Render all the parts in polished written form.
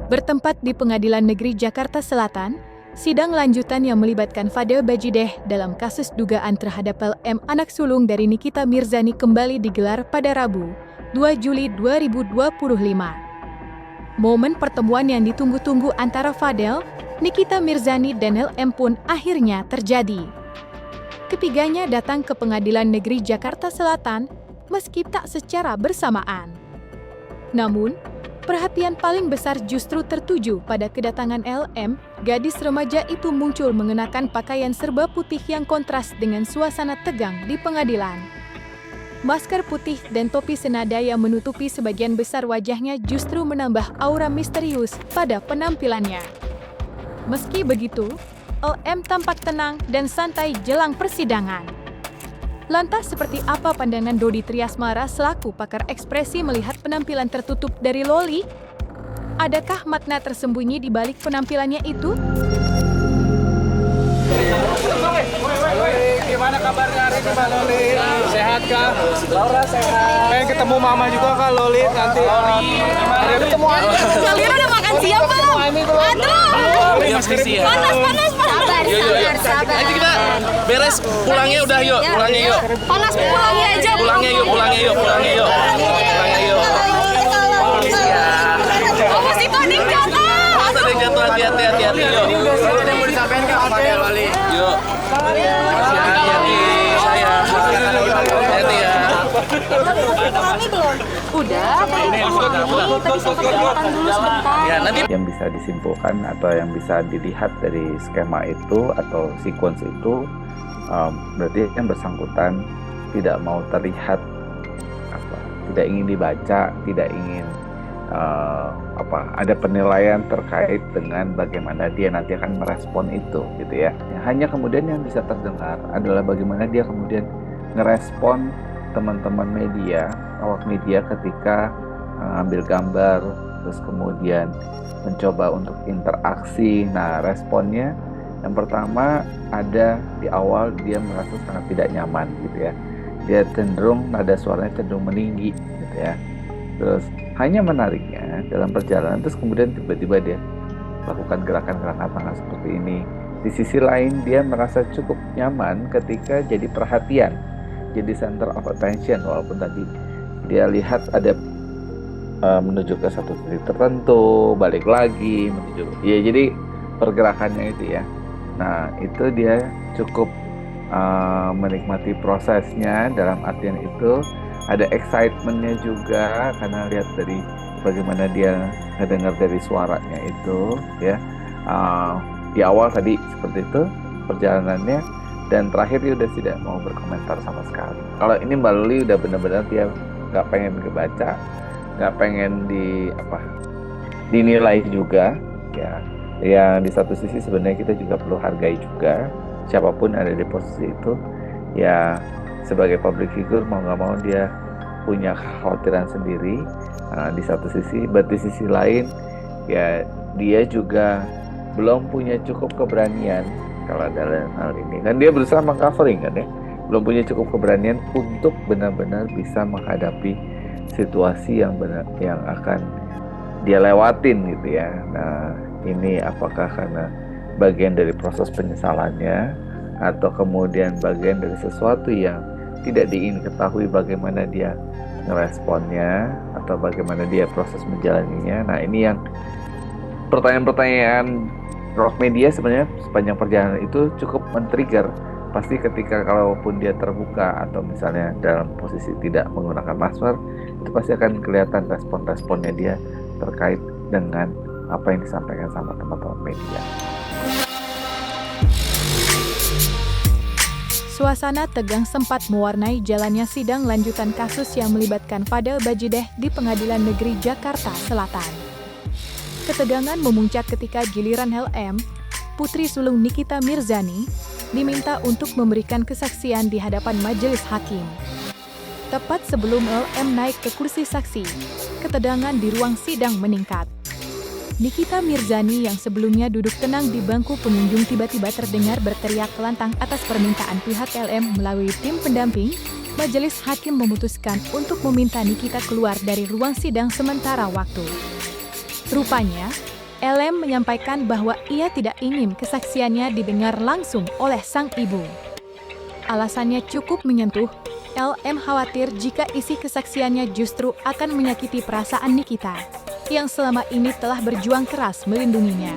Bertempat di Pengadilan Negeri Jakarta Selatan, sidang lanjutan yang melibatkan Fadel Bajideh dalam kasus dugaan terhadap LM anak sulung dari Nikita Mirzani kembali digelar pada Rabu, 2 Juli 2025. Momen pertemuan yang ditunggu-tunggu antara Fadel, Nikita Mirzani dan LM pun akhirnya terjadi. Ketiganya datang ke Pengadilan Negeri Jakarta Selatan meski tak secara bersamaan. Namun, perhatian paling besar justru tertuju pada kedatangan LM. Gadis remaja itu muncul mengenakan pakaian serba putih yang kontras dengan suasana tegang di pengadilan. Masker putih dan topi senada yang menutupi sebagian besar wajahnya justru menambah aura misterius pada penampilannya. Meski begitu, LM tampak tenang dan santai jelang persidangan. Lantas seperti apa pandangan Dodi Triasmara selaku pakar ekspresi melihat penampilan tertutup dari Loli? Adakah makna tersembunyi di balik penampilannya itu? Gimana kabarnya hari ini Mbak Loli? Sehat kah? Laura sehat. Pengen ketemu Mama juga kah Loli nanti? Ada ketemu Ani. Kalian udah makan siang belum? Aduh. Iya, Panas. Sabar. Ayo kita beres pulangnya udah yuk, pulangnya yuk. Panas pulangnya aja. Pulangnya yuk. Awas itu ada yang jatuh. Ada yang jatuh, hati-hati yuk. Ini udah ada yang mau disampaikan ke Fadel Loli. Yuk. Hati-hati sayang. Hati-hati ya. Kami belum. Udah. Tadi sempat kelihatan dulu sebentar. Ya, nanti yang bisa disimpulkan atau yang bisa dilihat dari skema itu atau sequence itu berarti yang bersangkutan tidak mau terlihat tidak ingin dibaca, tidak ingin ada penilaian terkait dengan bagaimana dia nanti akan merespon itu gitu ya. Hanya kemudian yang bisa terdengar adalah bagaimana dia kemudian ngerespon teman-teman media, awak media ketika ambil gambar, terus kemudian mencoba untuk interaksi. Nah, responnya yang pertama ada di awal dia merasa sangat tidak nyaman gitu ya. Dia cenderung nada suaranya cenderung meninggi gitu ya. Terus hanya menariknya dalam perjalanan terus kemudian tiba-tiba dia lakukan gerakan-gerakan tangan seperti ini. Di sisi lain dia merasa cukup nyaman ketika jadi perhatian, jadi center of attention, walaupun tadi dia lihat ada menuju ke satu titik tertentu, balik lagi menuju. Ya, jadi pergerakannya itu ya. Nah, itu dia cukup menikmati prosesnya, dalam artian itu ada excitementnya juga karena lihat dari bagaimana dia ngedengar dari suaranya itu ya. Di awal tadi seperti itu perjalanannya, dan terakhir dia udah tidak mau berkomentar sama sekali. Kalau ini Mbak Loli udah benar-benar dia nggak pengen kebaca, nggak pengen dinilai juga ya. Yang di satu sisi sebenarnya kita juga perlu hargai juga siapapun ada di posisi itu ya. Sebagai public figure mau nggak mau dia punya kekhawatiran sendiri di satu sisi, di sisi lain ya dia juga belum punya cukup keberanian. Kalau dalam hal ini kan dia berusaha meng-covering kan ya, belum punya cukup keberanian untuk benar-benar bisa menghadapi situasi yang akan dia lewatin gitu ya. Nah, ini apakah karena bagian dari proses penyesalannya atau kemudian bagian dari sesuatu yang tidak diingin ketahui bagaimana dia ngeresponnya atau bagaimana dia proses menjalaninya. Nah, ini yang pertanyaan-pertanyaan rock media sebenarnya sepanjang perjalanan itu cukup men-trigger. Pasti ketika kalaupun dia terbuka atau misalnya dalam posisi tidak menggunakan masker, itu pasti akan kelihatan respon-responnya dia terkait dengan apa yang disampaikan sama teman-teman media. Suasana tegang sempat mewarnai jalannya sidang lanjutan kasus yang melibatkan Fadel Bajideh di Pengadilan Negeri Jakarta Selatan. Ketegangan memuncak ketika giliran LM, putri sulung Nikita Mirzani, diminta untuk memberikan kesaksian di hadapan majelis hakim. Tepat sebelum LM naik ke kursi saksi, ketegangan di ruang sidang meningkat. Nikita Mirzani yang sebelumnya duduk tenang di bangku pengunjung tiba-tiba terdengar berteriak lantang atas permintaan pihak LM melalui tim pendamping. Majelis hakim memutuskan untuk meminta Nikita keluar dari ruang sidang sementara waktu. Rupanya, LM menyampaikan bahwa ia tidak ingin kesaksiannya didengar langsung oleh sang ibu. Alasannya cukup menyentuh. LM khawatir jika isi kesaksiannya justru akan menyakiti perasaan Nikita, yang selama ini telah berjuang keras melindunginya.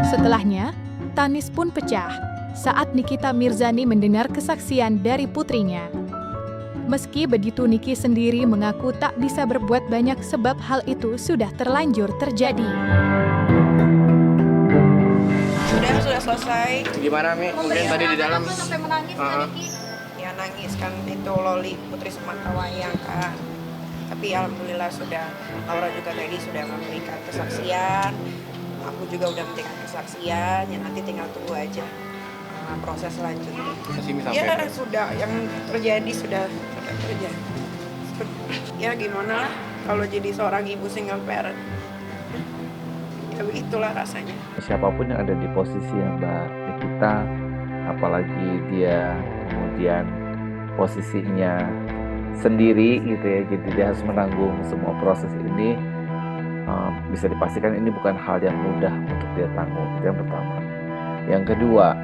Setelahnya, tangis pun pecah saat Nikita Mirzani mendengar kesaksian dari putrinya. Meski begitu, Niki sendiri mengaku tak bisa berbuat banyak sebab hal itu sudah terlanjur terjadi. Sudah selesai. Gimana Mi? Mungkin tadi di dalam Sampai menangis Niki. Ya nangis kan, itu Loli Putri Sematawayang kan. Tapi alhamdulillah sudah, Laura juga tadi sudah memberikan kesaksian. Aku juga udah memberikan kesaksian, ya nanti tinggal tunggu aja proses selanjutnya. Ya sudah, yang terjadi sudah terjadi. Ya gimana lah kalau jadi seorang ibu single parent. Ya begitulah rasanya. Siapapun yang ada di posisi yang Mbak Nikita, apalagi dia kemudian posisinya sendiri gitu ya, jadi dia harus menanggung semua proses ini. Bisa dipastikan ini bukan hal yang mudah untuk dia tanggung, yang pertama. Yang kedua,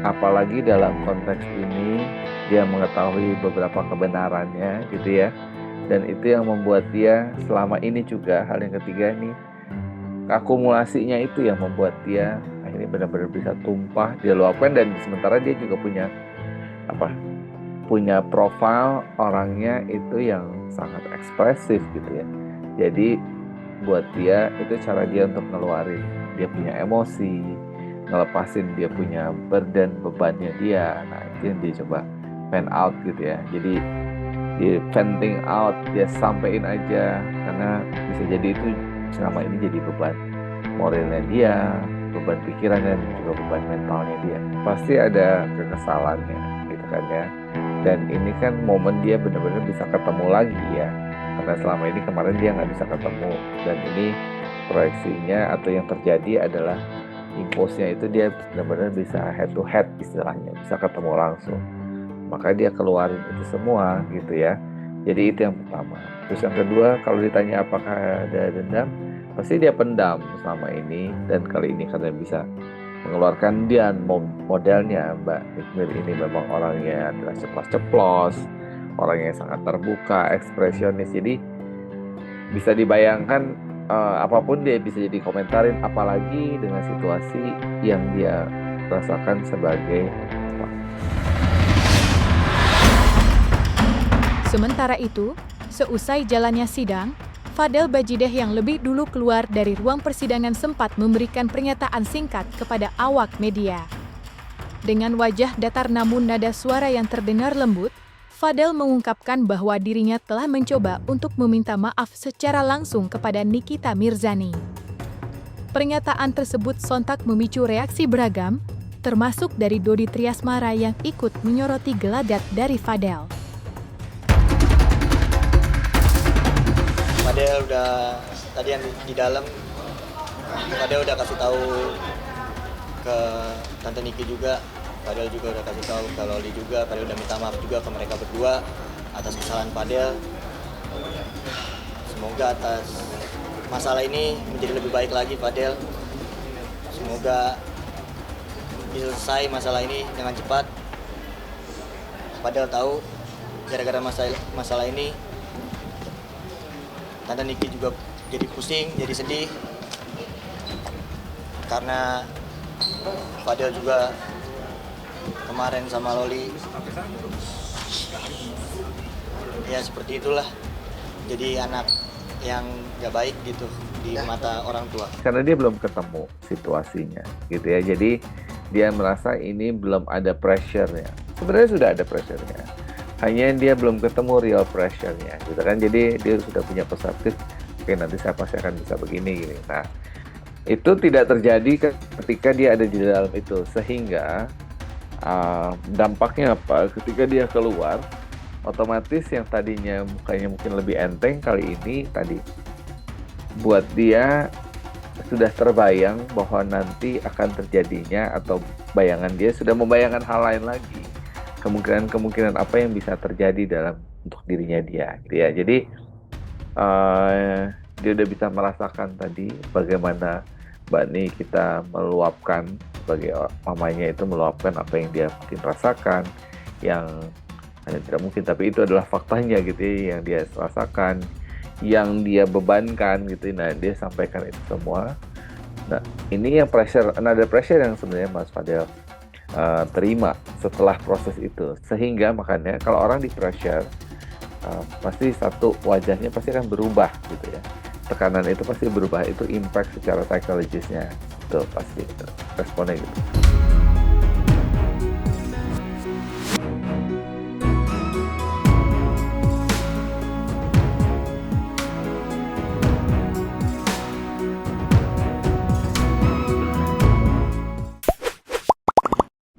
apalagi dalam konteks ini dia mengetahui beberapa kebenarannya gitu ya, dan itu yang membuat dia selama ini juga, hal yang ketiga ini, akumulasinya itu yang membuat dia akhirnya benar-benar bisa tumpah, dia luapkan, dan sementara dia juga punya profil orangnya itu yang sangat ekspresif gitu ya. Jadi buat dia itu cara dia untuk ngeluarin dia punya emosi, ngelepasin dia punya burden, bebannya dia. Nah itu yang dia coba vent out gitu ya. Jadi dia venting out, dia sampein aja, karena bisa jadi itu selama ini jadi beban moralnya dia, beban pikirannya, dan juga beban mentalnya dia. Pasti ada kekesalannya gitu kan ya. Dan ini kan momen dia benar-benar bisa ketemu lagi ya, karena selama ini kemarin dia nggak bisa ketemu, dan ini proyeksinya atau yang terjadi adalah impulsnya itu dia benar-benar bisa head to head istilahnya, bisa ketemu langsung, maka dia keluarin itu semua gitu ya. Jadi itu yang pertama. Terus yang kedua, kalau ditanya apakah ada dendam, pasti dia pendam selama ini, dan kali ini karena bisa mengeluarkan dia modelnya. Mbak Nikmir ini memang orangnya adalah ceplos-ceplos, orangnya sangat terbuka, ekspresionis, jadi bisa dibayangkan apapun dia bisa jadi komentarin, apalagi dengan situasi yang dia rasakan sebagai Sementara itu, seusai jalannya sidang, Fadel Bajideh yang lebih dulu keluar dari ruang persidangan sempat memberikan pernyataan singkat kepada awak media. Dengan wajah datar namun nada suara yang terdengar lembut, Fadel mengungkapkan bahwa dirinya telah mencoba untuk meminta maaf secara langsung kepada Nikita Mirzani. Pernyataan tersebut sontak memicu reaksi beragam, termasuk dari Dodi Triasmara yang ikut menyoroti gelagat dari Fadel. Fadel udah tadi yang di dalam, Fadel udah kasih tahu ke Tante Niki juga, Fadel juga udah kasih tahu ke Loli juga, Fadel udah minta maaf juga ke mereka berdua atas kesalahan Fadel. Semoga atas masalah ini menjadi lebih baik lagi Fadel. Semoga bisa selesai masalah ini dengan cepat. Fadel tahu gara-gara masalah ini Tante Niki juga jadi pusing, jadi sedih, karena Fadel juga kemarin sama Loli, ya seperti itulah, jadi anak yang gak baik gitu di mata orang tua. Karena dia belum ketemu situasinya gitu ya, jadi dia merasa ini belum ada pressure-nya. Sebenarnya sudah ada pressure-nya, hanya dia belum ketemu real pressure-nya gitu kan. Jadi dia sudah punya perspektif, oke nanti saya pasti akan bisa begini gini. Nah itu tidak terjadi ketika dia ada di dalam itu, sehingga Dampaknya apa? Ketika dia keluar, otomatis yang tadinya mukanya mungkin lebih enteng, kali ini tadi buat dia sudah terbayang bahwa nanti akan terjadinya, atau bayangan dia sudah membayangkan hal lain lagi, kemungkinan apa yang bisa terjadi untuk dirinya dia gitu ya. Jadi dia udah bisa merasakan tadi bagaimana Mbak Ni kita meluapkan, sebagai mamanya itu meluapkan apa yang dia mungkin rasakan, yang hanya tidak mungkin, tapi itu adalah faktanya gitu ya, yang dia rasakan, yang dia bebankan gitu. Nah, dia sampaikan itu semua. Nah, ini yang another pressure yang sebenarnya Mas Fadel terima setelah proses itu. Sehingga makanya kalau orang di pressure, pasti satu, wajahnya pasti akan berubah gitu ya. Tekanan itu pasti berubah, itu impact secara psikologisnya. Itu pasti itu responnya gitu.